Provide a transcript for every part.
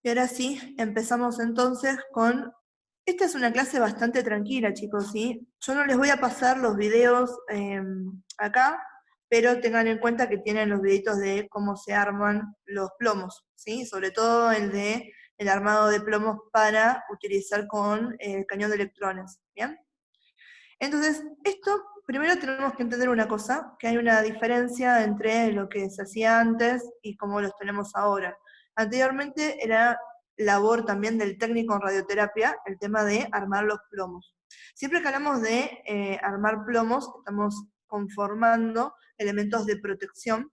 Y ahora sí, empezamos entonces con... Esta es una clase bastante tranquila, chicos, ¿sí? Yo no les voy a pasar los videos acá, pero tengan en cuenta que tienen los videitos de cómo se arman los plomos, ¿sí? Sobre todo el de el armado de plomos para utilizar con cañón de electrones, ¿bien? Entonces, esto, primero tenemos que entender una cosa, que hay una diferencia entre lo que se hacía antes y cómo los tenemos ahora. Anteriormente era labor también del técnico en radioterapia el tema de armar los plomos. Siempre que hablamos de armar plomos, estamos conformando elementos de protección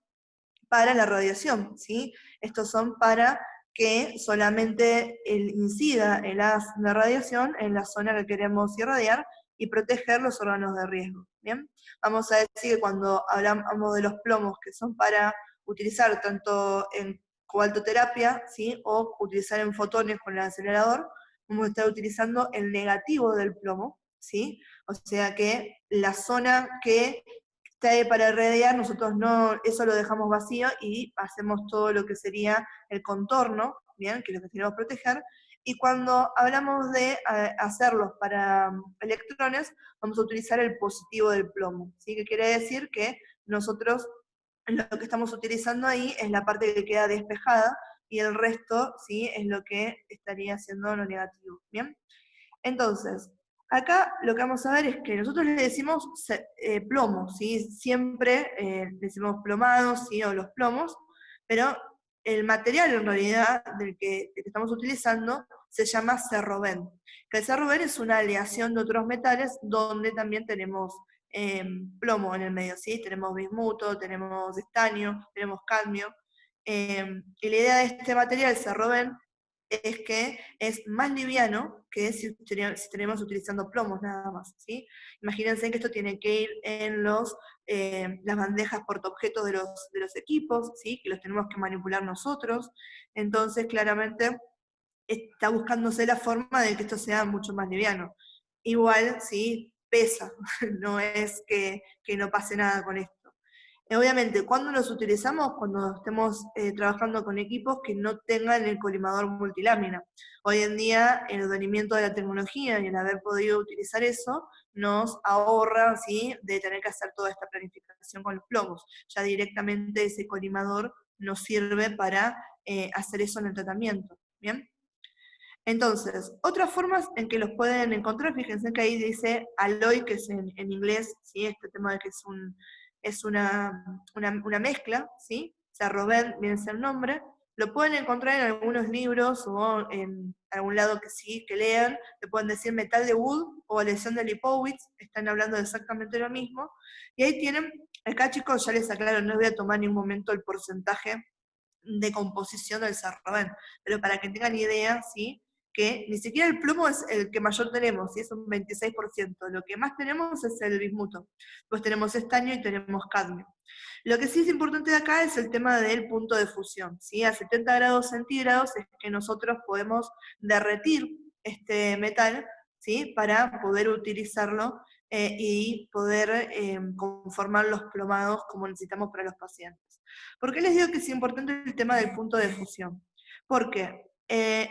para la radiación, ¿sí? Estos son para que solamente incida el haz de radiación en la zona que queremos irradiar y proteger los órganos de riesgo, ¿bien? Vamos a decir que cuando hablamos de los plomos que son para utilizar tanto en cobaltoterapia, ¿sí? O utilizar en fotones con el acelerador, vamos a estar utilizando el negativo del plomo, ¿sí? O sea que la zona que está ahí para irradiar, nosotros no, eso lo dejamos vacío y hacemos todo lo que sería el contorno, ¿bien? Que es lo que queremos proteger. Y cuando hablamos de hacerlos para electrones, vamos a utilizar el positivo del plomo, ¿sí? Que quiere decir que nosotros lo que estamos utilizando ahí es la parte que queda despejada y el resto, ¿sí? Es lo que estaría siendo lo negativo, ¿bien? Entonces, acá lo que vamos a ver es que nosotros le decimos plomo, ¿sí? Siempre le decimos plomados, ¿sí? O los plomos, pero el material en realidad del que estamos utilizando se llama cerroben. Que el cerroben es una aleación de otros metales donde también tenemos plomo en el medio, ¿sí? Tenemos bismuto, tenemos estaño, tenemos cadmio. Y la idea de este material, cerroben, es que es más liviano que si tenemos utilizando plomos nada más, ¿sí? Imagínense que esto tiene que ir en las bandejas portaobjetos de los equipos, ¿sí? Que los tenemos que manipular nosotros, entonces claramente está buscándose la forma de que esto sea mucho más liviano. Igual, sí, pesa, no es que no pase nada con esto. Obviamente, ¿cuándo los utilizamos? Cuando estemos trabajando con equipos que no tengan el colimador multilámina. Hoy en día, el advenimiento de la tecnología y el haber podido utilizar eso, nos ahorra, ¿sí? De tener que hacer toda esta planificación con los plomos. Ya directamente ese colimador nos sirve para hacer eso en el tratamiento. ¿Bien? Entonces, otras formas en que los pueden encontrar, fíjense que ahí dice alloy, que es en inglés, ¿sí? Este tema de que es una mezcla, ¿sí? Cerroven viene a ser el nombre. Lo pueden encontrar en algunos libros o en algún lado que sí, que lean. Le pueden decir metal de Wood o aleación de Lipowitz, están hablando de exactamente lo mismo. Y ahí tienen, acá chicos ya les aclaro, no les voy a tomar en ningún momento el porcentaje de composición del cerroven, pero para que tengan idea, ¿sí? Que ni siquiera el plomo es el que mayor tenemos, ¿sí? Es un 26%, lo que más tenemos es el bismuto, pues tenemos estaño y tenemos cadmio. Lo que sí es importante de acá es el tema del punto de fusión, ¿sí? A 70 grados centígrados es que nosotros podemos derretir este metal, ¿sí? Para poder utilizarlo y poder conformar los plomados como necesitamos para los pacientes. ¿Por qué les digo que es importante el tema del punto de fusión? Porque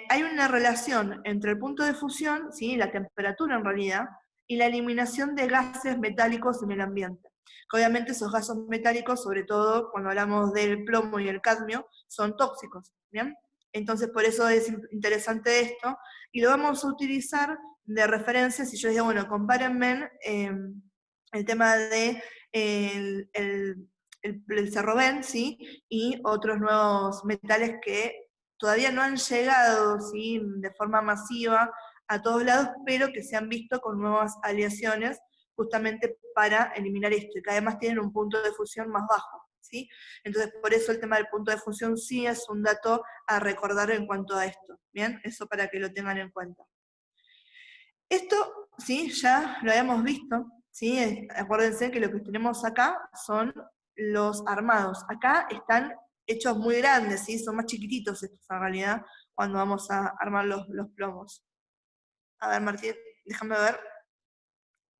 hay una relación entre el punto de fusión, ¿sí? La temperatura en realidad, y la eliminación de gases metálicos en el ambiente. Que obviamente esos gases metálicos, sobre todo cuando hablamos del plomo y el cadmio, son tóxicos, ¿bien? Entonces por eso es interesante esto, y lo vamos a utilizar de referencia si yo les digo, bueno, compárenme el tema de el cerroben, ¿sí? Y otros nuevos metales que todavía no han llegado, ¿sí? De forma masiva a todos lados, pero que se han visto con nuevas aleaciones justamente para eliminar esto, y que además tienen un punto de fusión más bajo, ¿sí? Entonces, por eso el tema del punto de fusión sí es un dato a recordar en cuanto a esto, ¿bien? Eso para que lo tengan en cuenta. Esto, sí, ya lo habíamos visto, ¿sí? Acuérdense que lo que tenemos acá son los armados. Acá están hechos muy grandes, ¿sí? Son más chiquititos estos en realidad cuando vamos a armar los plomos. A ver, Martín, déjame ver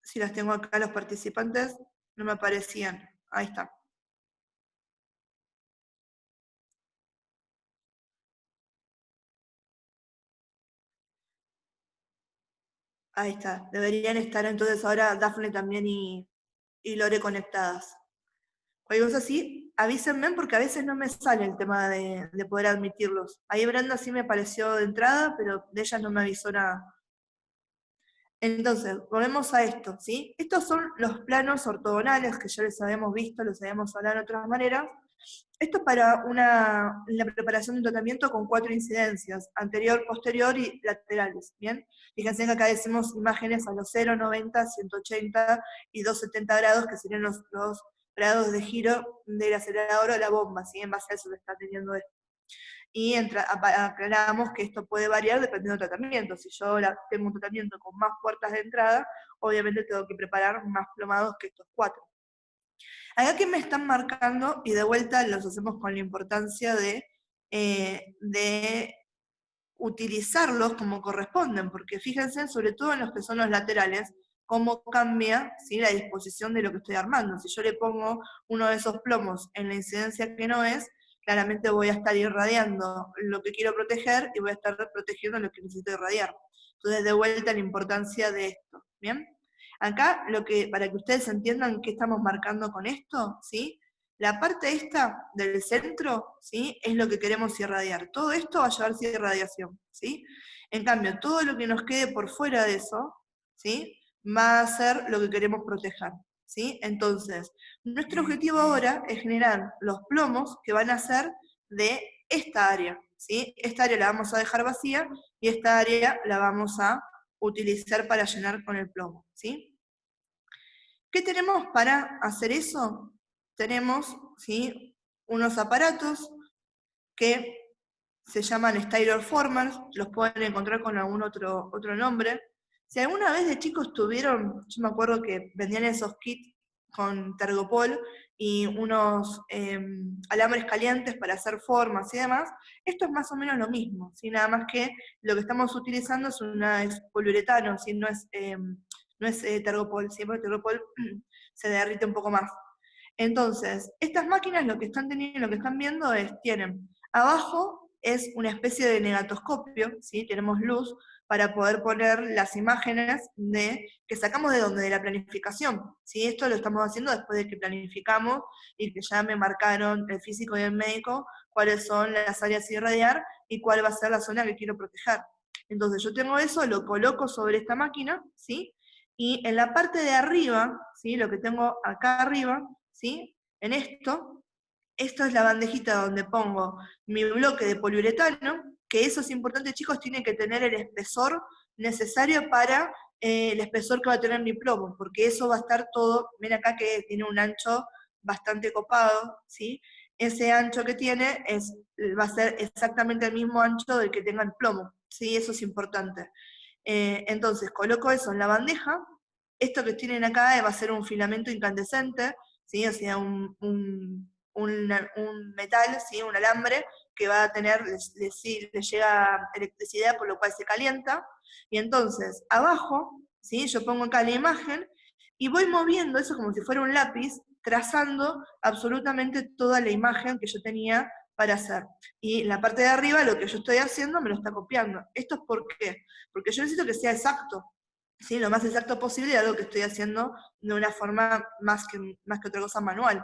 si las tengo acá los participantes. No me aparecían. Ahí está. Ahí está, deberían estar entonces ahora Dafne también y Lore conectadas. Cualquier cosa así, avísenme porque a veces no me sale el tema de poder admitirlos. Ahí Brenda sí me apareció de entrada, pero de ella no me avisó nada. Entonces, volvemos a esto, ¿sí? Estos son los planos ortogonales que ya les habíamos visto, los habíamos hablado de otras maneras. Esto es para la preparación de un tratamiento con 4 incidencias, anterior, posterior y laterales, ¿bien? Fíjense que acá decimos imágenes a los 0, 90, 180 y 270 grados, que serían los grados de giro del acelerador o la bomba, ¿sí? En base a eso se está teniendo esto. Y aclaramos que esto puede variar dependiendo del tratamiento. Si yo tengo un tratamiento con más puertas de entrada, obviamente tengo que preparar más plomados que estos 4. Acá que me están marcando, y de vuelta los hacemos con la importancia de utilizarlos como corresponden, porque fíjense, sobre todo en los que son los laterales, cómo cambia, ¿sí?, la disposición de lo que estoy armando. Si yo le pongo uno de esos plomos en la incidencia que no es, claramente voy a estar irradiando lo que quiero proteger y voy a estar protegiendo lo que necesito irradiar. Entonces, de vuelta la importancia de esto, ¿bien? Acá, para que ustedes entiendan qué estamos marcando con esto, ¿sí? La parte esta del centro, ¿sí?, es lo que queremos irradiar. Todo esto va a llevarse a irradiación, ¿sí? En cambio, todo lo que nos quede por fuera de eso, ¿sí?, va a ser lo que queremos proteger, ¿sí? Entonces, nuestro objetivo ahora es generar los plomos que van a ser de esta área, ¿sí? Esta área la vamos a dejar vacía y esta área la vamos a utilizar para llenar con el plomo, ¿sí? ¿Qué tenemos para hacer eso? Tenemos, ¿sí?, unos aparatos que se llaman styrofoamers, los pueden encontrar con algún otro nombre. Si alguna vez de chicos tuvieron, yo me acuerdo que vendían esos kits con tergopol y unos alambres calientes para hacer formas y demás, esto es más o menos lo mismo, ¿sí? Nada más que lo que estamos utilizando es poliuretano, ¿sí? No es tergopol, ¿sí? Porque tergopol se derrite un poco más. Entonces, estas máquinas lo que están teniendo, lo que están viendo tienen abajo es una especie de negatoscopio, ¿sí? Tenemos luz para poder poner las imágenes que sacamos de donde, de la planificación, ¿sí? Esto lo estamos haciendo después de que planificamos y que ya me marcaron el físico y el médico cuáles son las áreas a irradiar y cuál va a ser la zona que quiero proteger. Entonces yo tengo eso, lo coloco sobre esta máquina, ¿sí? Y en la parte de arriba, ¿sí?, lo que tengo acá arriba, ¿sí?, en esto es la bandejita donde pongo mi bloque de poliuretano, que eso es importante, chicos, tiene que tener el espesor necesario para el espesor que va a tener mi plomo, porque eso va a estar todo, ven acá que tiene un ancho bastante copado, ¿sí? Ese ancho que tiene va a ser exactamente el mismo ancho del que tenga el plomo, ¿sí? Eso es importante. Entonces coloco eso en la bandeja, esto que tienen acá va a ser un filamento incandescente, ¿sí? O sea, un metal, ¿sí?, un alambre que va a tener, le llega electricidad por lo cual se calienta, y entonces abajo, ¿sí?, yo pongo acá la imagen y voy moviendo eso como si fuera un lápiz, trazando absolutamente toda la imagen que yo tenía para hacer. Y la parte de arriba lo que yo estoy haciendo me lo está copiando. ¿Esto es por qué? Porque yo necesito que sea exacto, ¿sí?, lo más exacto posible de algo que estoy haciendo de una forma más que otra cosa manual.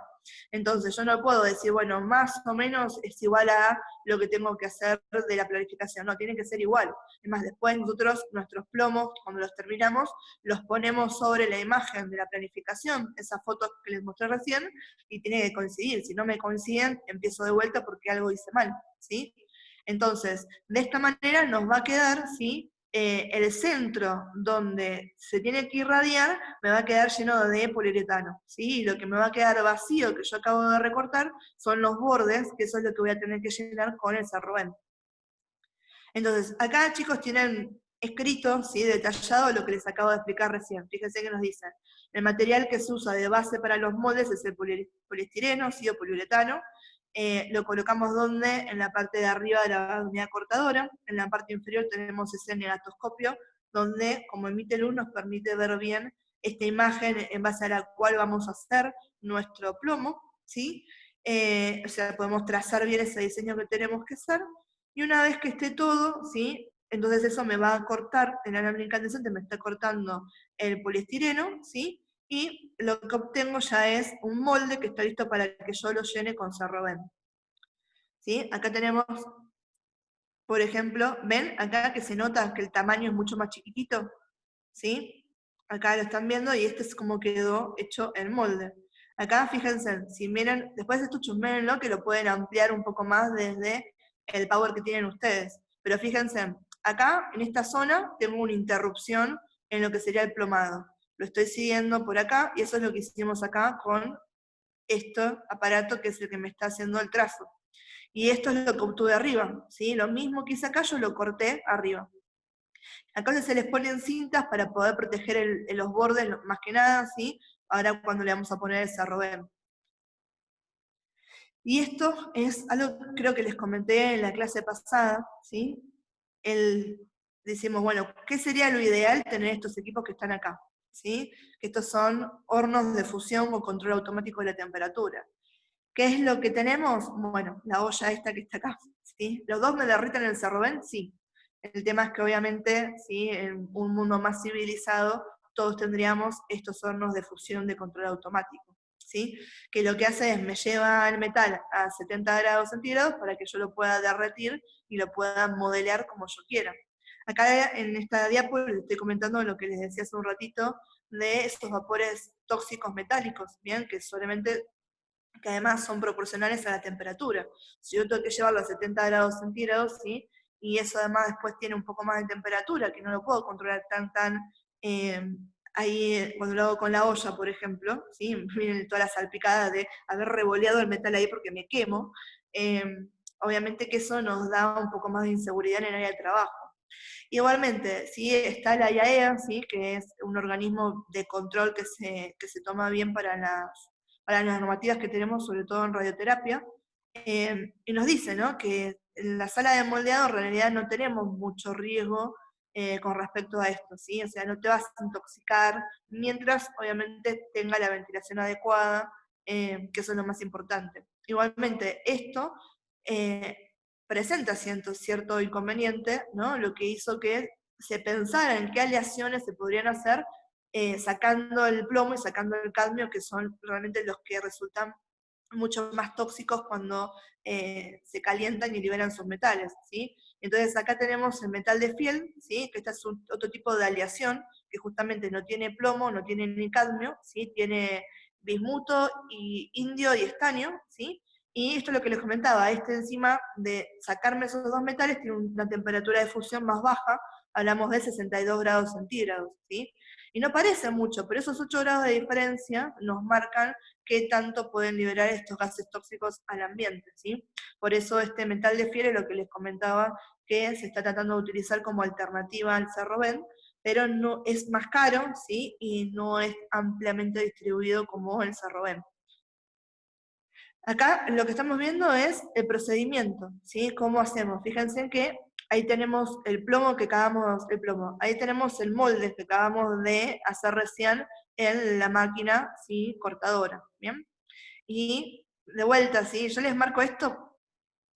Entonces yo no puedo decir, bueno, más o menos es igual a lo que tengo que hacer de la planificación, no, tiene que ser igual. Es más, después nosotros, nuestros plomos, cuando los terminamos, los ponemos sobre la imagen de la planificación, esas fotos que les mostré recién, y tiene que coincidir. Si no me coinciden, empiezo de vuelta porque algo hice mal, ¿sí? Entonces, de esta manera nos va a quedar, ¿sí?, el centro donde se tiene que irradiar me va a quedar lleno de poliuretano, ¿sí? Y lo que me va a quedar vacío, que yo acabo de recortar, son los bordes, que eso es lo que voy a tener que llenar con el sarrobén. Entonces, acá, chicos, tienen escrito, ¿sí?, detallado lo que les acabo de explicar recién. Fíjense que nos dicen, el material que se usa de base para los moldes es el poliestireno, ¿sí?, o poliuretano. Lo colocamos donde, en la parte de arriba de la unidad cortadora, en la parte inferior tenemos ese negatoscopio, donde, como emite luz, nos permite ver bien esta imagen en base a la cual vamos a hacer nuestro plomo, ¿sí? O sea, podemos trazar bien ese diseño que tenemos que hacer, y una vez que esté todo, ¿sí?, entonces eso me va a cortar, el alambre incandescente me está cortando el poliestireno, ¿sí? Y lo que obtengo ya es un molde que está listo para que yo lo llene con Cerroven. ¿Sí? Acá tenemos, por ejemplo, ven acá que se nota que el tamaño es mucho más chiquitito, ¿sí? Acá lo están viendo y este es como quedó hecho el molde. Acá fíjense, si miran, después esto chusméenlo que lo pueden ampliar un poco más desde el power que tienen ustedes. Pero fíjense, acá en esta zona tengo una interrupción en lo que sería el plomado. Lo estoy siguiendo por acá y eso es lo que hicimos acá con este aparato que es el que me está haciendo el trazo. Y esto es lo que obtuve arriba, ¿sí? Lo mismo que hice acá, yo lo corté arriba. Acá se les ponen cintas para poder proteger los bordes, más que nada, ¿sí? Ahora cuando le vamos a poner el Cerroven. Y esto es algo que creo que les comenté en la clase pasada, ¿sí? Decimos, bueno, ¿qué sería lo ideal tener estos equipos que están acá? ¿Sí? Que estos son hornos de fusión o control automático de la temperatura. ¿Qué es lo que tenemos? Bueno, la olla esta que está acá, ¿sí? ¿Los dos me derriten el Cerroven? Sí. El tema es que obviamente, ¿sí? En un mundo más civilizado, todos tendríamos estos hornos de fusión de control automático, ¿sí? Que lo que hace es me lleva el metal a 70 grados centígrados para que yo lo pueda derretir y lo pueda modelar como yo quiera. Acá en esta diapo les estoy comentando lo que les decía hace un ratito de esos vapores tóxicos metálicos, ¿bien? Que solamente que además son proporcionales a la temperatura. Si yo tengo que llevarlo a 70 grados centígrados, ¿sí? Y eso además después tiene un poco más de temperatura, que no lo puedo controlar tan, eh, ahí cuando lo hago con la olla, por ejemplo, ¿sí? Miren todas las salpicadas de haber revoleado el metal ahí porque me quemo, eh, obviamente que eso nos da un poco más de inseguridad en el área de trabajo. Igualmente, sí está la IAEA, ¿sí? Que es un organismo de control que se toma bien para las normativas que tenemos, sobre todo en radioterapia, y nos dice, ¿no? Que en la sala de moldeado en realidad no tenemos mucho riesgo con respecto a esto, ¿sí? O sea, no te vas a intoxicar mientras obviamente tenga la ventilación adecuada, que eso es lo más importante. Igualmente, esto eh, presenta cierto inconveniente, ¿no? Lo que hizo que se pensara en qué aleaciones se podrían hacer sacando el plomo y sacando el cadmio, que son realmente los que resultan mucho más tóxicos cuando se calientan y liberan sus metales, ¿sí? Entonces acá tenemos el metal de fiel, ¿sí? Que este es otro tipo de aleación, que justamente no tiene plomo, no tiene ni cadmio, ¿sí? Tiene bismuto, y indio y estaño, ¿sí? Y esto es lo que les comentaba, este encima de sacarme esos dos metales tiene una temperatura de fusión más baja, hablamos de 62 grados centígrados, ¿sí? Y no parece mucho, pero esos 8 grados de diferencia nos marcan qué tanto pueden liberar estos gases tóxicos al ambiente, ¿sí? Por eso este metal de fiel es lo que les comentaba que se está tratando de utilizar como alternativa al Cerroven, pero no es más caro, ¿sí? Y no es ampliamente distribuido como el Cerroven. Acá lo que estamos viendo es el procedimiento, ¿sí? ¿Cómo hacemos? Fíjense que ahí tenemos el plomo que acabamos, el plomo, ahí tenemos el molde que acabamos de hacer recién en la máquina, ¿sí? Cortadora, ¿bien? Y de vuelta, ¿sí? Yo les marco esto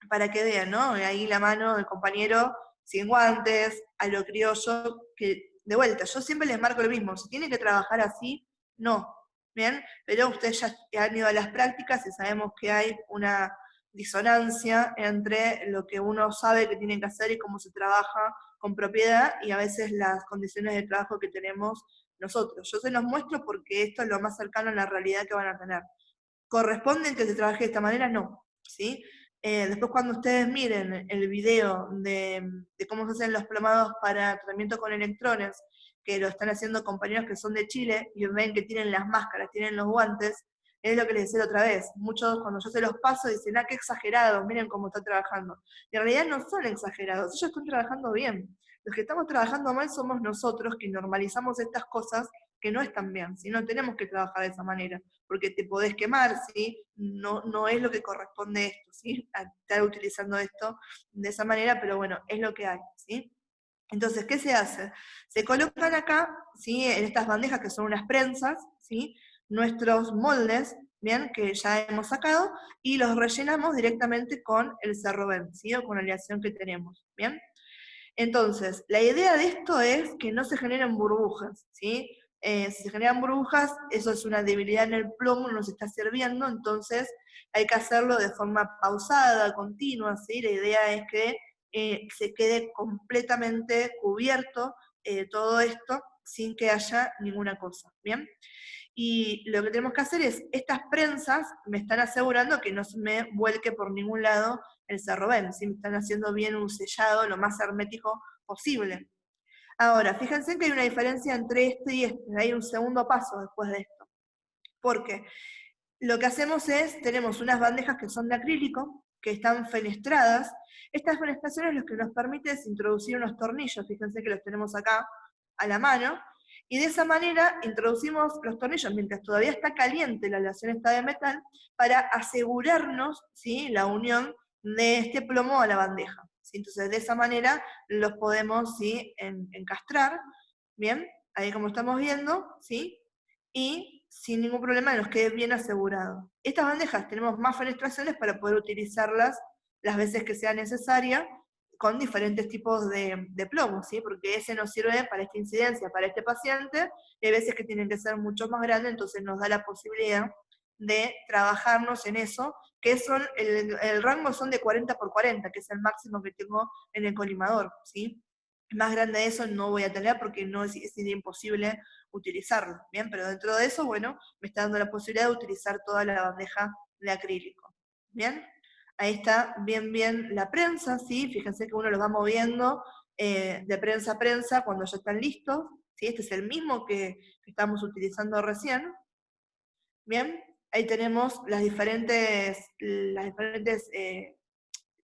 para que vean, ¿no? Ahí la mano del compañero sin guantes, a lo criollo, que de vuelta, yo siempre les marco lo mismo, si tienen que trabajar así, no, ¿bien? Pero ustedes ya han ido a las prácticas y sabemos que hay una disonancia entre lo que uno sabe que tiene que hacer y cómo se trabaja con propiedad y a veces las condiciones de trabajo que tenemos nosotros. Yo se los muestro porque esto es lo más cercano a la realidad que van a tener. ¿Corresponden que se trabaje de esta manera? No, ¿sí? Después cuando ustedes miren el video de cómo se hacen los plomados para tratamiento con electrones, que lo están haciendo compañeros que son de Chile, y ven que tienen las máscaras, tienen los guantes, es lo que les decía otra vez. Muchos cuando yo se los paso dicen, ah, qué exagerados, miren cómo están trabajando. Y en realidad no son exagerados, ellos están trabajando bien. Los que estamos trabajando mal somos nosotros que normalizamos estas cosas que no están bien, si no tenemos que trabajar de esa manera porque te podés quemar, ¿sí? No, no es lo que corresponde esto, ¿sí? A estar utilizando esto de esa manera, pero bueno, es lo que hay, ¿sí? Entonces, ¿qué se hace? Se colocan acá, ¿sí? En estas bandejas que son unas prensas, ¿sí? Nuestros moldes, ¿bien? Que ya hemos sacado, y los rellenamos directamente con el Cerroven, ¿sí? O con la aleación que tenemos, ¿bien? Entonces, la idea de esto es que no se generen burbujas, ¿sí? Si se generan burbujas, eso es una debilidad en el plomo, no nos está sirviendo, entonces hay que hacerlo de forma pausada, continua, ¿sí? La idea es que se quede completamente cubierto todo esto sin que haya ninguna cosa, ¿bien? Y lo que tenemos que hacer es, estas prensas me están asegurando que no se me vuelque por ningún lado el cerroven, ¿sí? Me están haciendo bien un sellado lo más hermético posible. Ahora, fíjense que hay una diferencia entre este y este, hay un segundo paso después de esto. Porque lo que hacemos es, tenemos unas bandejas que son de acrílico, que están fenestradas. Estas fenestraciones lo que nos permite es introducir unos tornillos, fíjense que los tenemos acá a la mano, y de esa manera introducimos los tornillos mientras todavía está caliente la aleación esta de metal, para asegurarnos, ¿sí?, la unión de este plomo a la bandeja. ¿Sí? Entonces de esa manera los podemos, ¿sí?, encastrar, ¿bien? Ahí como estamos viendo, ¿sí? Y sin ningún problema nos quede bien asegurado. Estas bandejas tenemos más fenestraciones para poder utilizarlas las veces que sea necesaria con diferentes tipos de plomo, ¿sí? Porque ese nos sirve para esta incidencia, para este paciente, y hay veces que tienen que ser mucho más grandes, entonces nos da la posibilidad de trabajarnos en eso, que son el rango son de 40 por 40, que es el máximo que tengo en el colimador, ¿sí? Más grande de eso no voy a tener porque no es imposible utilizarlo, ¿bien? Pero dentro de eso, bueno, me está dando la posibilidad de utilizar toda la bandeja de acrílico, ¿bien? Ahí está bien la prensa, ¿sí? Fíjense que uno lo va moviendo de prensa a prensa cuando ya están listos, ¿sí? Este es el mismo que estamos utilizando recién, ¿bien? Ahí tenemos las diferentes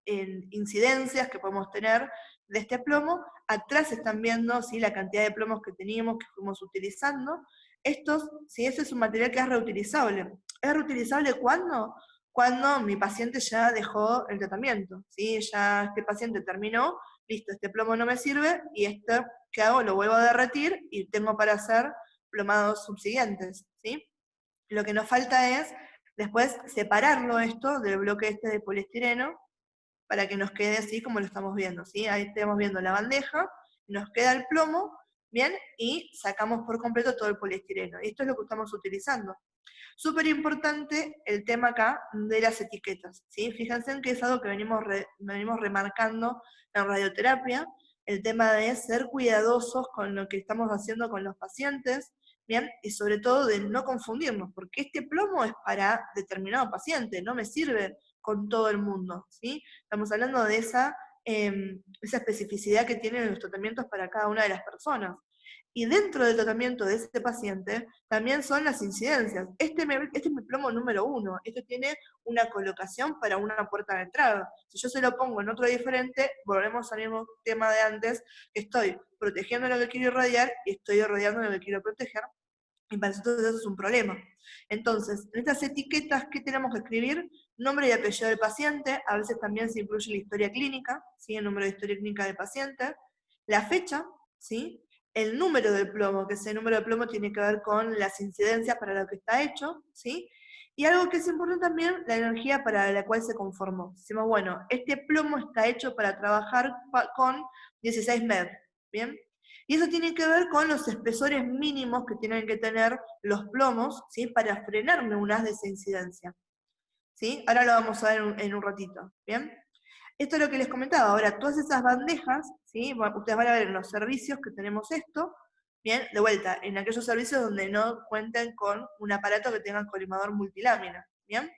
incidencias que podemos tener de este plomo. Atrás están viendo, ¿sí?, la cantidad de plomos que teníamos, que fuimos utilizando. Estos, ¿sí?, ese es un material que es reutilizable. ¿Es reutilizable cuándo? Cuando mi paciente ya dejó el tratamiento, ¿sí? Ya este paciente terminó, listo, este plomo no me sirve, y este, ¿qué hago? Lo vuelvo a derretir y tengo para hacer plomados subsiguientes, ¿sí? Lo que nos falta es después separarlo esto del bloque este de poliestireno, para que nos quede así como lo estamos viendo, ¿sí? Ahí estamos viendo la bandeja, nos queda el plomo, ¿bien? Y sacamos por completo todo el poliestireno. Y esto es lo que estamos utilizando. Súper importante el tema acá de las etiquetas, ¿sí? Fíjense en que es algo que venimos remarcando en radioterapia, el tema de ser cuidadosos con lo que estamos haciendo con los pacientes, ¿bien? Y sobre todo de no confundirnos, porque este plomo es para determinado paciente, no me sirve con todo el mundo, ¿sí? Estamos hablando de esa especificidad que tienen los tratamientos para cada una de las personas. Y dentro del tratamiento de ese paciente también son las incidencias. Este es mi plomo número 1, este tiene una colocación para una puerta de entrada. Si yo se lo pongo en otro diferente, volvemos al mismo tema de antes, que estoy protegiendo lo que quiero irradiar y estoy irradiando lo que quiero proteger, y para nosotros eso es un problema. Entonces, en estas etiquetas, ¿qué tenemos que escribir? Nombre y apellido del paciente, a veces también se incluye la historia clínica, ¿sí?, el número de historia clínica del paciente, la fecha, ¿sí?, el número del plomo, que ese número de plomo tiene que ver con las incidencias para lo que está hecho, ¿sí? Y algo que es importante también, la energía para la cual se conformó. Decimos, bueno, este plomo está hecho para trabajar con 16 MeV, ¿bien? Y eso tiene que ver con los espesores mínimos que tienen que tener los plomos, ¿sí?, para frenarme un haz de esa incidencia, ¿sí? Ahora lo vamos a ver en un ratito, ¿bien? Esto es lo que les comentaba. Ahora, todas esas bandejas, ¿sí?, ustedes van a ver en los servicios que tenemos esto, bien, de vuelta, en aquellos servicios donde no cuenten con un aparato que tenga colimador multilámina, ¿bien?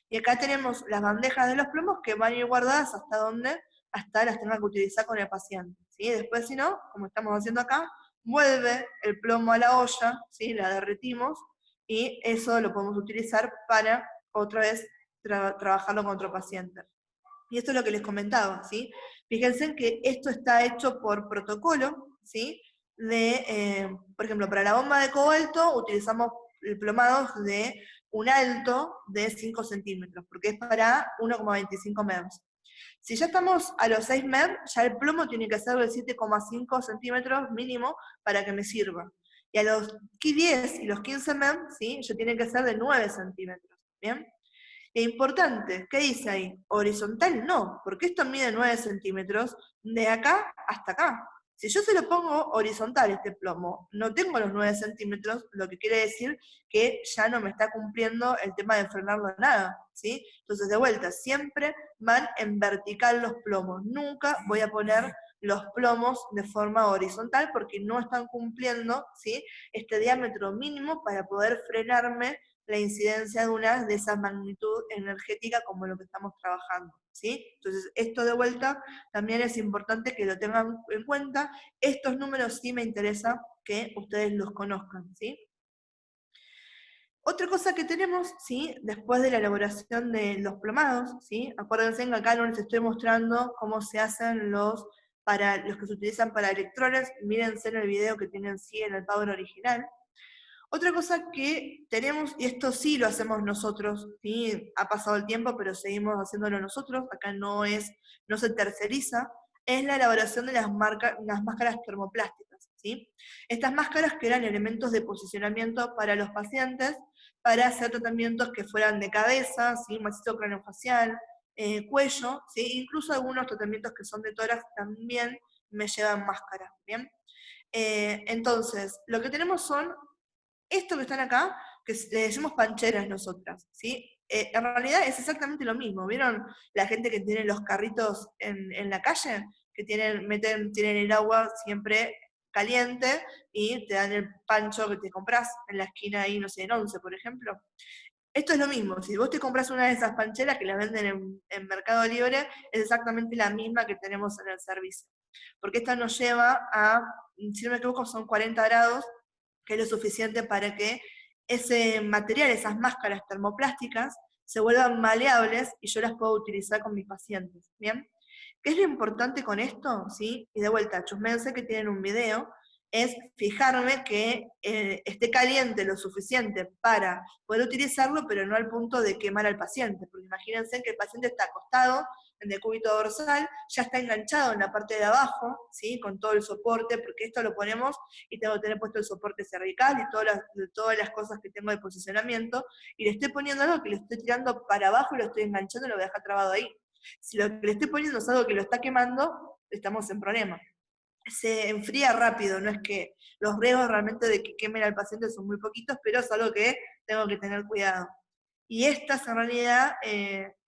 Y acá tenemos las bandejas de los plomos que van a ir guardadas hasta donde, hasta las tenga que utilizar con el paciente, ¿sí? Después, si no, como estamos haciendo acá, vuelve el plomo a la olla, ¿sí?, la derretimos, y eso lo podemos utilizar para otra vez trabajarlo con otro paciente. Y esto es lo que les comentaba, ¿sí? Fíjense en que esto está hecho por protocolo, ¿sí? Por ejemplo, para la bomba de cobalto utilizamos plomados de un alto de 5 centímetros, porque es para 1,25 MEMS. Si ya estamos a los 6 MEMS, ya el plomo tiene que ser de 7,5 centímetros mínimo para que me sirva. Y a los 10 y los 15 MEMS, ¿sí?, ya tiene que ser de 9 centímetros, ¿bien? E importante, ¿qué dice ahí? Horizontal no, porque esto mide 9 centímetros de acá hasta acá. Si yo se lo pongo horizontal este plomo, no tengo los 9 centímetros, lo que quiere decir que ya no me está cumpliendo el tema de frenarlo nada, ¿sí? Entonces, de vuelta, siempre van en vertical los plomos. Nunca voy a poner los plomos de forma horizontal porque no están cumpliendo, ¿sí?, este diámetro mínimo para poder frenarme la incidencia de una de esa magnitud energética como lo que estamos trabajando, ¿sí? Entonces, esto de vuelta también es importante que lo tengan en cuenta. Estos números sí me interesa que ustedes los conozcan, ¿sí? Otra cosa que tenemos, ¿sí?, después de la elaboración de los plomados, ¿sí? Acuérdense que acá no les estoy mostrando cómo se hacen para los que se utilizan para electrones, mírense en el video que tienen sí en el Power original. Otra cosa que tenemos, y esto sí lo hacemos nosotros, ¿sí? Ha pasado el tiempo, pero seguimos haciéndolo nosotros, acá no se terceriza, es la elaboración de las máscaras termoplásticas, ¿sí? Estas máscaras que eran elementos de posicionamiento para los pacientes, para hacer tratamientos que fueran de cabeza, ¿sí?, macizo craneofacial, cuello, ¿sí?, incluso algunos tratamientos que son de tórax también me llevan máscaras, ¿bien? Entonces, lo que tenemos son esto que están acá, que le decimos pancheras nosotras, ¿sí? En realidad es exactamente lo mismo. ¿Vieron la gente que tiene los carritos en la calle? Que tienen el agua siempre caliente y te dan el pancho que te compras en la esquina ahí, no sé, en Once, por ejemplo. Esto es lo mismo, si vos te compras una de esas pancheras que las venden en Mercado Libre, es exactamente la misma que tenemos en el servicio. Porque esta nos lleva a, si no me equivoco, son 40 grados, que es lo suficiente para que ese material, esas máscaras termoplásticas, se vuelvan maleables y yo las puedo utilizar con mis pacientes, ¿bien? ¿Qué es lo importante con esto? ¿Sí? Y de vuelta, chusmense que tienen un video, es fijarme que esté caliente lo suficiente para poder utilizarlo, pero no al punto de quemar al paciente, porque imagínense que el paciente está acostado en el cúbito dorsal, ya está enganchado en la parte de abajo, ¿sí?, con todo el soporte, porque esto lo ponemos y tengo que tener puesto el soporte cervical y todas las cosas que tengo de posicionamiento, y le estoy poniendo algo que le estoy tirando para abajo y lo estoy enganchando y lo voy a dejar trabado ahí. Si lo que le estoy poniendo es algo que lo está quemando, estamos en problema. Se enfría rápido, no es que los riesgos realmente de que quemen al paciente son muy poquitos, pero es algo que tengo que tener cuidado. Y estas en realidad,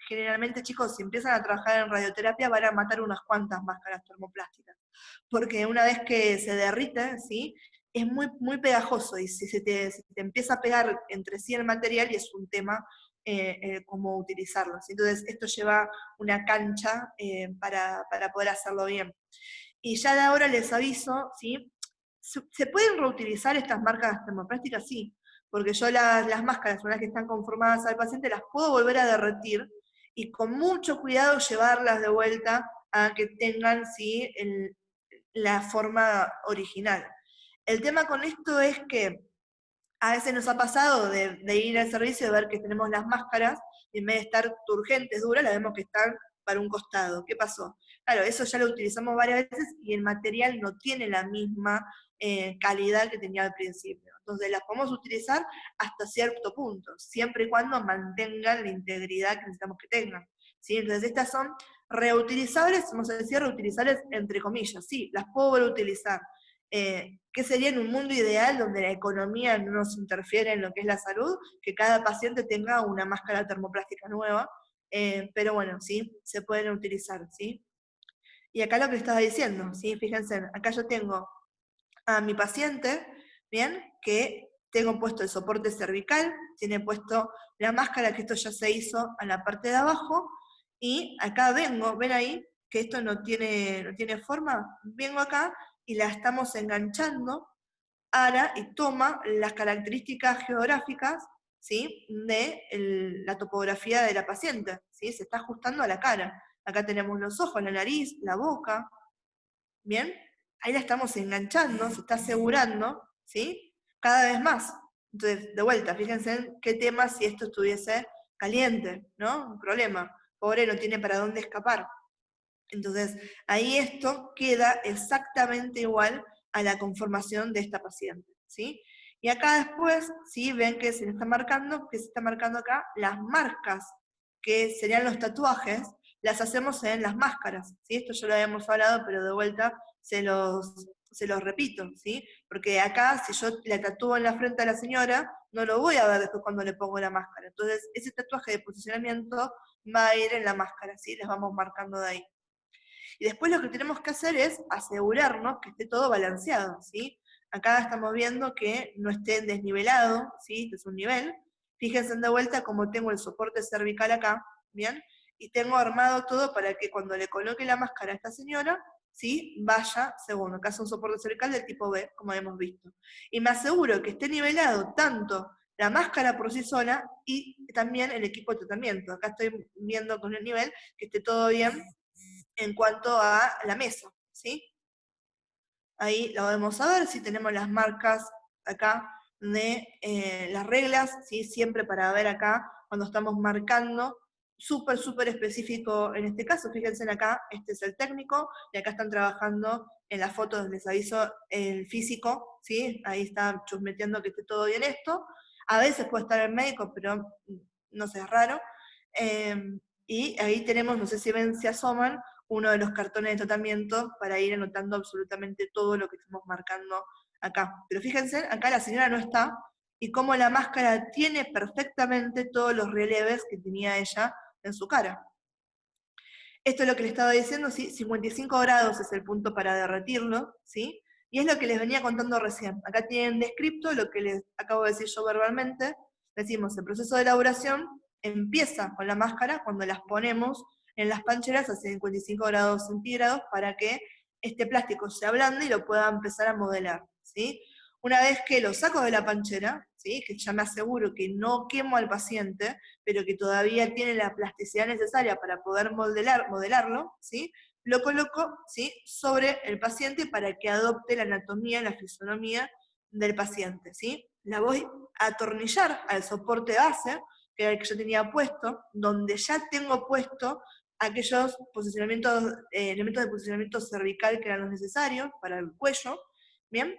generalmente chicos, si empiezan a trabajar en radioterapia van a matar unas cuantas máscaras termoplásticas, porque una vez que se derrite, ¿sí?, es muy, muy pegajoso, y si se te empieza a pegar entre sí el material, y es un tema cómo utilizarlo. Entonces esto lleva una cancha para poder hacerlo bien. Y ya de ahora les aviso, ¿sí? ¿Se pueden reutilizar estas marcas termoplásticas? Sí, porque yo las máscaras, una vez que están conformadas al paciente, las puedo volver a derretir y con mucho cuidado llevarlas de vuelta a que tengan, ¿sí?, la forma original. El tema con esto es que a veces nos ha pasado de ir al servicio y ver que tenemos las máscaras y en vez de estar turgentes, duras, las vemos que están para un costado. ¿Qué pasó? Claro, eso ya lo utilizamos varias veces y el material no tiene la misma calidad que tenía al principio. Entonces las podemos utilizar hasta cierto punto, siempre y cuando mantengan la integridad que necesitamos que tengan, ¿sí? Entonces estas son reutilizables, vamos a decir reutilizables entre comillas, sí, las puedo volver a utilizar. ¿Qué sería en un mundo ideal donde la economía no nos interfiere en lo que es la salud? Que cada paciente tenga una máscara termoplástica nueva, pero bueno, sí, se pueden utilizar, ¿sí? Y acá lo que estaba diciendo, ¿sí? Fíjense, acá yo tengo a mi paciente, ¿bien?, que tengo puesto el soporte cervical, tiene puesto la máscara, que esto ya se hizo a la parte de abajo, y acá vengo, ven ahí, que esto no tiene forma, vengo acá y la estamos enganchando, ahora, y toma las características geográficas, ¿sí?, de la topografía de la paciente, ¿sí? Se está ajustando a la cara. Acá tenemos los ojos, la nariz, la boca, ¿bien? Ahí la estamos enganchando, se está asegurando, ¿sí?, cada vez más. Entonces, de vuelta, fíjense en qué tema si esto estuviese caliente, ¿no? Un problema. Pobre, no tiene para dónde escapar. Entonces, ahí esto queda exactamente igual a la conformación de esta paciente, ¿sí? Y acá después, ¿sí?, ven que se le está marcando, que se está marcando acá las marcas que serían los tatuajes, las hacemos en las máscaras, ¿sí? Esto ya lo habíamos hablado, pero de vuelta se los repito, ¿sí? Porque acá, si yo le tatúo en la frente a la señora, no lo voy a ver después cuando le pongo la máscara. Entonces, ese tatuaje de posicionamiento va a ir en la máscara, ¿sí? Les vamos marcando de ahí. Y después lo que tenemos que hacer es asegurarnos que esté todo balanceado, ¿sí? Acá estamos viendo que no esté desnivelado, ¿sí? Este es un nivel. Fíjense de vuelta cómo tengo el soporte cervical acá, ¿bien? Y tengo armado todo para que cuando le coloque la máscara a esta señora, ¿sí? Vaya según. Acá es un soporte cervical del tipo B, como hemos visto. Y me aseguro que esté nivelado tanto la máscara por sí sola y también el equipo de tratamiento. Acá estoy viendo con el nivel que esté todo bien en cuanto a la mesa, ¿sí? Ahí lo vamos a ver, si tenemos las marcas acá de las reglas, ¿sí? Siempre para ver acá, cuando estamos marcando, súper específico en este caso, fíjense acá, este es el técnico, y acá están trabajando en la foto, les aviso, el físico, ¿sí? Ahí está chusmeteando que esté todo bien esto, a veces puede estar el médico, pero no sé, es raro, y ahí tenemos, no sé si ven, si asoman, uno de los cartones de tratamiento para ir anotando absolutamente todo lo que estamos marcando acá. Pero fíjense, acá la señora no está, y cómo la máscara tiene perfectamente todos los relieves que tenía ella en su cara. Esto es lo que le estaba diciendo, ¿sí? 55 grados es el punto para derretirlo, ¿sí? Y es lo que les venía contando recién. Acá tienen descripto lo que les acabo de decir yo verbalmente. Decimos, el proceso de elaboración empieza con la máscara cuando las ponemos en las pancheras a 55 grados centígrados para que este plástico se ablande y lo pueda empezar a modelar, ¿sí? Una vez que lo saco de la panchera, ¿sí? Que ya me aseguro que no quemo al paciente, pero que todavía tiene la plasticidad necesaria para poder modelarlo, ¿sí? Lo coloco, ¿sí? Sobre el paciente para que adopte la anatomía, la fisonomía del paciente, ¿sí? La voy a atornillar al soporte base, que era el que yo tenía puesto, donde ya tengo puesto aquellos posicionamientos, elementos de posicionamiento cervical que eran los necesarios para el cuello, ¿bien?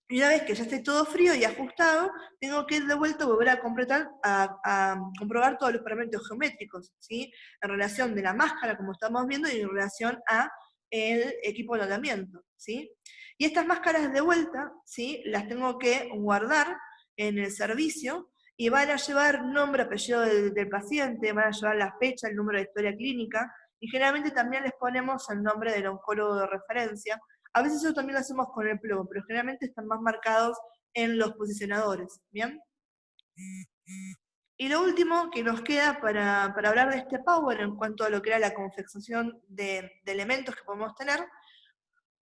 Y una vez que ya esté todo frío y ajustado, tengo que ir de vuelta a volver a completar, a comprobar todos los parámetros geométricos, ¿sí? En relación de la máscara, como estamos viendo, y en relación a el equipo de tratamiento, ¿sí? Y estas máscaras de vuelta, ¿sí? Las tengo que guardar en el servicio y van a llevar nombre, apellido del paciente, van a llevar la fecha, el número de historia clínica, y generalmente también les ponemos el nombre del oncólogo de referencia. A veces eso también lo hacemos con el plomo, pero generalmente están más marcados en los posicionadores, ¿bien? Y lo último que nos queda para hablar de este Power en cuanto a lo que era la confección de elementos que podemos tener,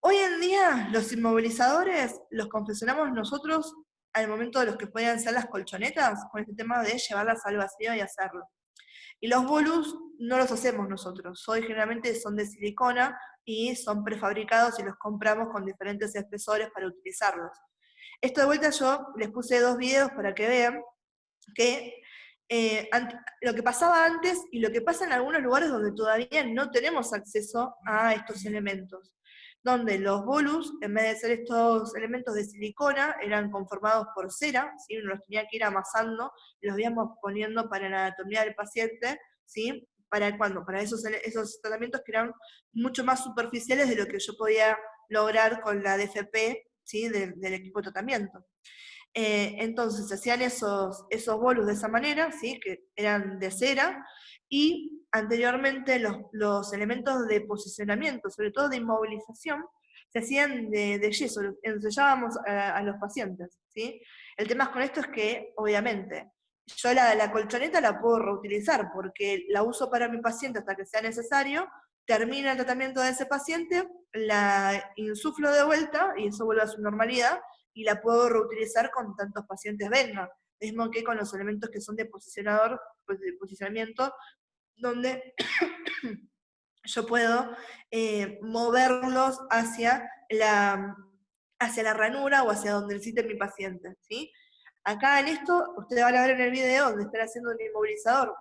hoy en día los inmovilizadores los confeccionamos nosotros al momento de los que pueden ser las colchonetas, con este tema de llevarlas al vacío y hacerlo. Y los bolus no los hacemos nosotros, hoy generalmente son de silicona y son prefabricados y los compramos con diferentes espesores para utilizarlos. Esto de vuelta yo les puse 2 videos para que vean que lo que pasaba antes y lo que pasa en algunos lugares donde todavía no tenemos acceso a estos elementos, donde los bolus, en vez de ser estos elementos de silicona, eran conformados por cera, ¿sí? Uno los tenía que ir amasando y los íbamos poniendo para la anatomía del paciente, ¿sí? ¿Para cuándo? Para esos tratamientos que eran mucho más superficiales de lo que yo podía lograr con la DFP, ¿sí? del equipo de tratamiento. Entonces se hacían esos bolus de esa manera, ¿sí? Que eran de cera, y anteriormente los elementos de posicionamiento, sobre todo de inmovilización, se hacían de yeso, ensellábamos a los pacientes, ¿sí? El tema con esto es que, obviamente, yo la colchoneta la puedo reutilizar porque la uso para mi paciente hasta que sea necesario, termina el tratamiento de ese paciente, la insuflo de vuelta y eso vuelve a su normalidad, y la puedo reutilizar con tantos pacientes vengan. Mismo que con los elementos que son de posicionador, pues de posicionamiento, donde yo puedo moverlos hacia la ranura o hacia donde necesite mi paciente, ¿sí? Acá en esto, ustedes van a ver en el video donde están haciendo un inmovilizador,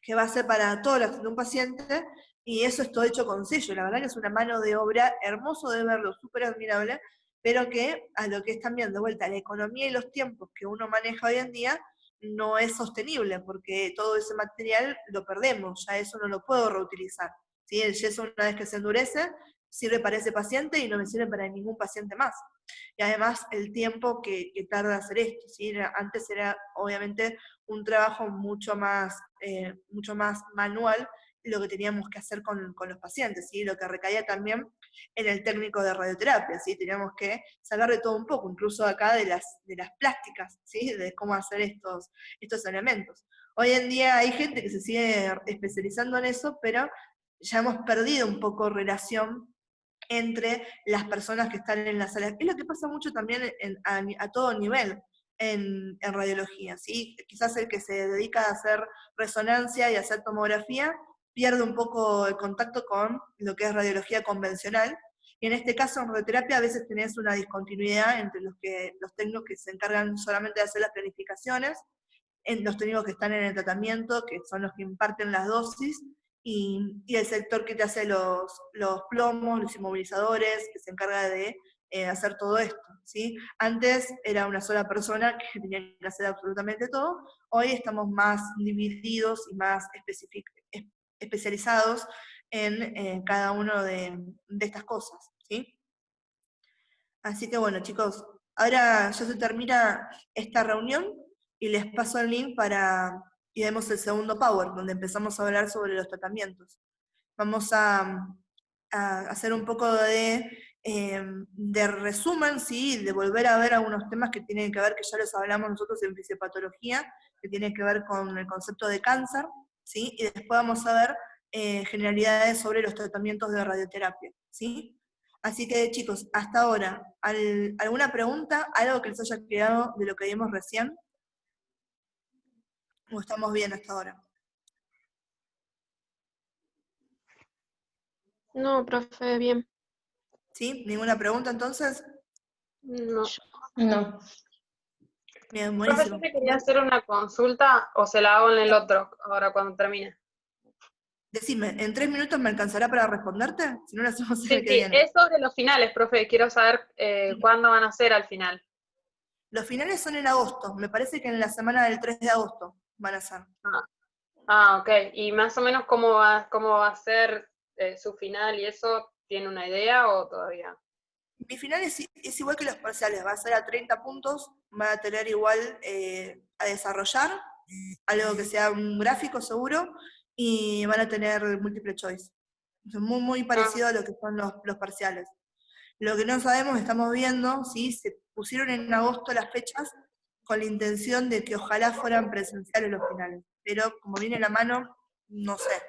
que va a ser para todo lo que tiene un paciente, y eso es todo hecho con sello. La verdad que es una mano de obra hermoso de verlo, súper admirable, pero que a lo que es también de vuelta la economía y los tiempos que uno maneja hoy en día, no es sostenible, porque todo ese material lo perdemos, ya eso no lo puedo reutilizar. ¿Sí? El yeso, una vez que se endurece, sirve para ese paciente y no me sirve para ningún paciente más. Y además el tiempo que tarda hacer esto, ¿sí? Antes era obviamente un trabajo mucho más manual lo que teníamos que hacer con los pacientes, ¿sí? Lo que recaía también en el técnico de radioterapia, ¿sí? Teníamos que saber de todo un poco, incluso acá de las plásticas, ¿sí? De cómo hacer estos elementos. Hoy en día hay gente que se sigue especializando en eso, pero ya hemos perdido un poco relación entre las personas que están en la sala. Es lo que pasa mucho también a todo nivel en radiología, ¿sí? Quizás el que se dedica a hacer resonancia y a hacer tomografía pierde un poco el contacto con lo que es radiología convencional, y en este caso en radioterapia a veces tenés una discontinuidad entre los técnicos que se encargan solamente de hacer las planificaciones, en los técnicos que están en el tratamiento, que son los que imparten las dosis, y el sector que te hace los plomos, los inmovilizadores, que se encarga de hacer todo esto, ¿sí? Antes era una sola persona que tenía que hacer absolutamente todo, hoy estamos más divididos y más especializados en cada uno de estas cosas, ¿sí? Así que bueno, chicos, ahora ya se termina esta reunión y les paso el link y vemos el segundo Power, donde empezamos a hablar sobre los tratamientos. Vamos a hacer un poco de resumen, ¿sí? De volver a ver algunos temas que tienen que ver, que ya los hablamos nosotros en fisiopatología, que tienen que ver con el concepto de cáncer, ¿sí? Y después vamos a ver generalidades sobre los tratamientos de radioterapia, ¿sí? Así que chicos, hasta ahora, ¿alguna pregunta? ¿Algo que les haya quedado de lo que vimos recién? ¿O estamos bien hasta ahora? No, profe, bien. ¿Sí? ¿Ninguna pregunta entonces? No. No. Bien, Profe, yo buenísimo. te quería hacer una consulta o se la hago en el otro, ahora cuando termine. Decime, ¿en 3 minutos me alcanzará para responderte? Si no lo hacemos Sí, el que sí, viene. es sobre los finales, profe. Quiero saber cuándo van a ser al final. Los finales son en agosto, me parece que en la semana del 3 de agosto van a ser. Ok. ¿Y más o menos cómo va a ser su final y eso? ¿Tiene una idea o todavía? Mi final es igual que los parciales, va a ser a 30 puntos, van a tener igual a desarrollar, algo que sea un gráfico seguro, y van a tener múltiple choice. Es muy, muy parecido a lo que son los parciales. Lo que no sabemos, estamos viendo, ¿sí? Se pusieron en agosto las fechas con la intención de que ojalá fueran presenciales los finales, pero como viene la mano, no sé.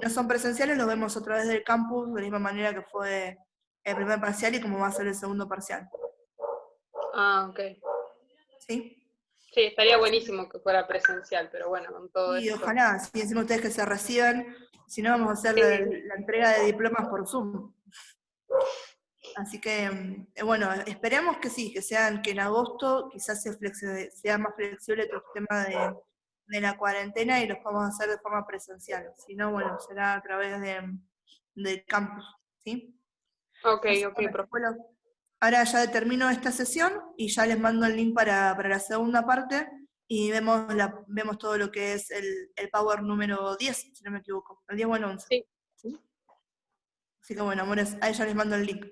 No son presenciales, los vemos a través del campus, de la misma manera que fue el primer parcial y como va a ser el segundo parcial. Ok. ¿Sí? Sí, estaría buenísimo que fuera presencial, pero bueno, con todo Y esto. ojalá, si encima ustedes que se reciban, si no vamos a hacer la entrega de diplomas por Zoom. Así que, bueno, esperemos que sí, que en agosto quizás sea más flexible todo el tema de la cuarentena y los podamos hacer de forma presencial. Si no, bueno, será a través del campus, ¿sí? Ok, Así ok, que, profe. bueno, ahora ya termino esta sesión y ya les mando el link para la segunda parte y vemos todo lo que es el Power número 10, si no me equivoco, el 10 o el 11. Sí. ¿Sí? Así que bueno, amores, ahí ya les mando el link.